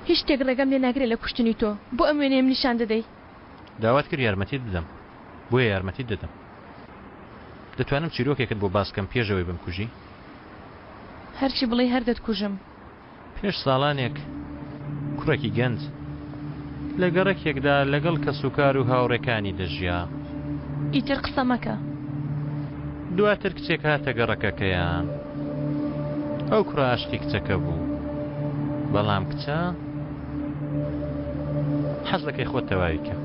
هیچ شتێک ڕێگەم لێ ناگرێت لە کوشتنی تۆ بۆ ئەم وێنەیەم نیشان دەدەی داوات کرد یارمەتیت بدەم بۆیە یارمەتیت دەدەم دەتوانم چیرۆکێکت بۆ باسکەم پێشەوەی بمکوژی هەرچی بڵێ هەر دەتکوژم پێش ساڵانێک کوڕێکی گەنج لە گەڕێکێکدا لەگەڵ کەسوکار و هاوڕێکانی دەژیا ئیتر قسە مەکە دواتر کچێک هاتە گەڕەکەکەیان ئەو کوڕە ئاشتی کچەکە بوو بەڵام کچە حەز دەکەی خۆت تەواوی کە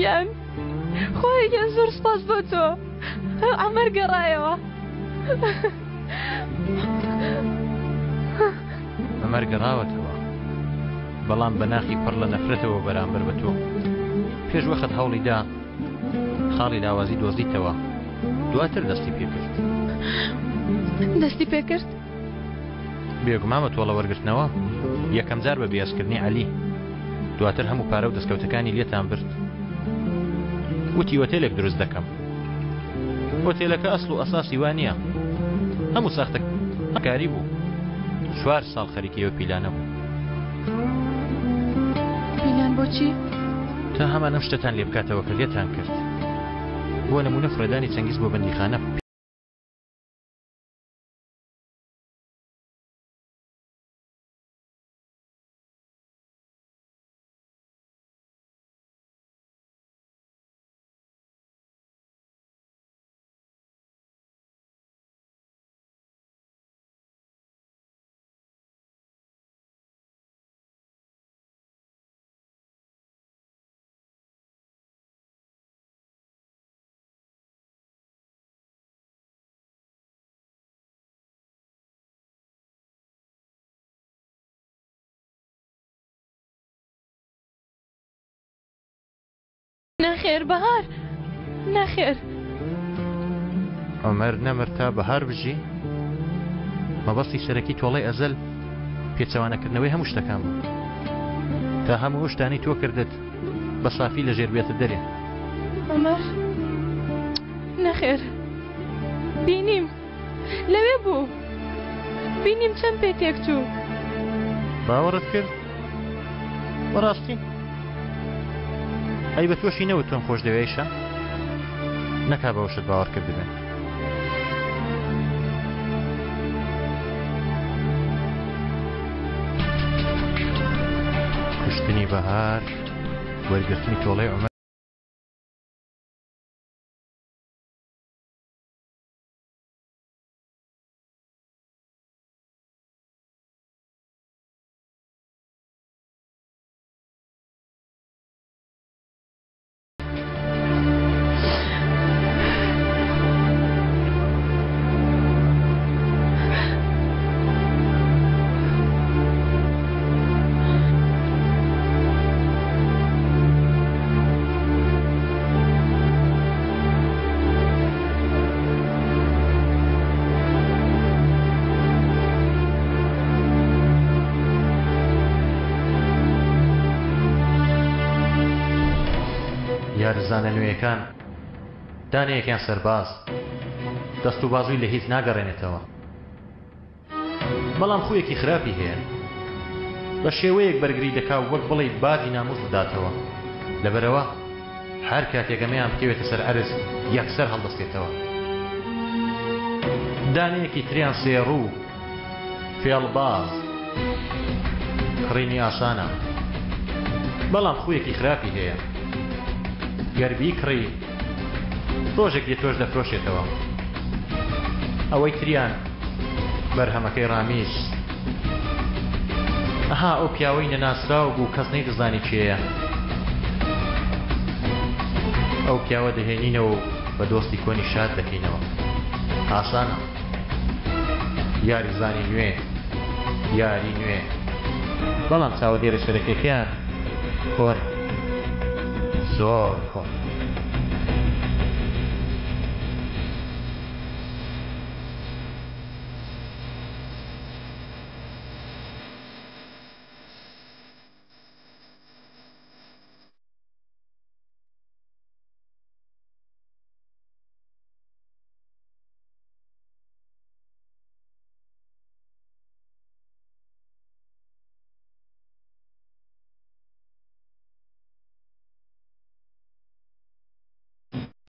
یان خۆیان زۆر سپاس بۆ تۆ ئەمەر گەڕایەوە ئەمەر گەڕاوەتەوە بەڵام بە ناخی پڕ لە نەفرەتەوە بەرامبەر بە تۆ پێش وەخت هەوڵیدا خاڵی لاوازی دۆزیتەوە دواتر دەستی پێکرد دەستی پێکرد بێگومامە تۆڵە وەرگرتنەوە یەکەم جار بە بێزکردنی عەلی دواتر هەموو پارە و دەستکەوتەکانی لێتان برد وتی وەتێلێک دروست دەکەم وەتێلەکە ئەسڵ و ئەساسی وانە هەموو ساختەکاری بوو 4 ساڵ خەریکیەوە پیلانە بوو پیلان بۆچی؟ تا هەمانەم شتتان لێ بکاتەوە کە لێتان کرد بۆ نمونە فرێدانی چەنگیز بۆ بەندیخانە نەخێر بەهار نەخێر ئەمەر نەمر تا بەهار بژی مەبەستی سەرەکی تۆڵەی ئەزەل پێچەوانەکردنەوەی هەموو شتەکان بوو تا هەموو شتانی تۆ کردت بە سافی لە ژێر بێتە دەرێ ئەمەر نەخێر بینیم لەوێ بوو بینیم چەند پێ تێکچوو باوەڕت کرد بەڕاستی ئەی بە تۆشی نەوت تۆم خۆش دەوێیشە نەکا بەوشت باوەڕ کرد ببێن کوشتنی بەهار وەرگرتنی تۆڵەی ئەمە یاریزانە نوێیەکان دانەیەکیان سەرباز دەست و بازووی لە هیچ ناگەڕێنێتەوە، بەڵام خویەکی خراپی هەیە، بە شێوەیەک بەرگری دەکا وەک بڵێ بادی ناموس دەداتەوە، لەبەرەوە هەر کاتێکەمەیان بکەوێتە سەر عەرز یەکسەر هەڵدەستێتەوە. دانەیەکی تریان سێڕوو فێڵباز کڕینی ئاسانە، بەڵام خویەکی خراپی هەیە، گەربی کڕی ڕۆژێک لێ تۆش دەفرۆشێتەوە. ئەوەی تریان بەرهەمەکەی ڕامیز، ئەها ئەو پیاوەی نەناسراو بوو کەس نەیدەزانی کێیە، ئەو پیاوە دەهێنینەوە و بە دۆستی کۆنی شاد دەکەینەوە. ئاسانە، یاری زانی نوێ، یاری نوێ، بەڵام چاوەدێرە شەرەکەکەیان خۆر زۆر خۆر.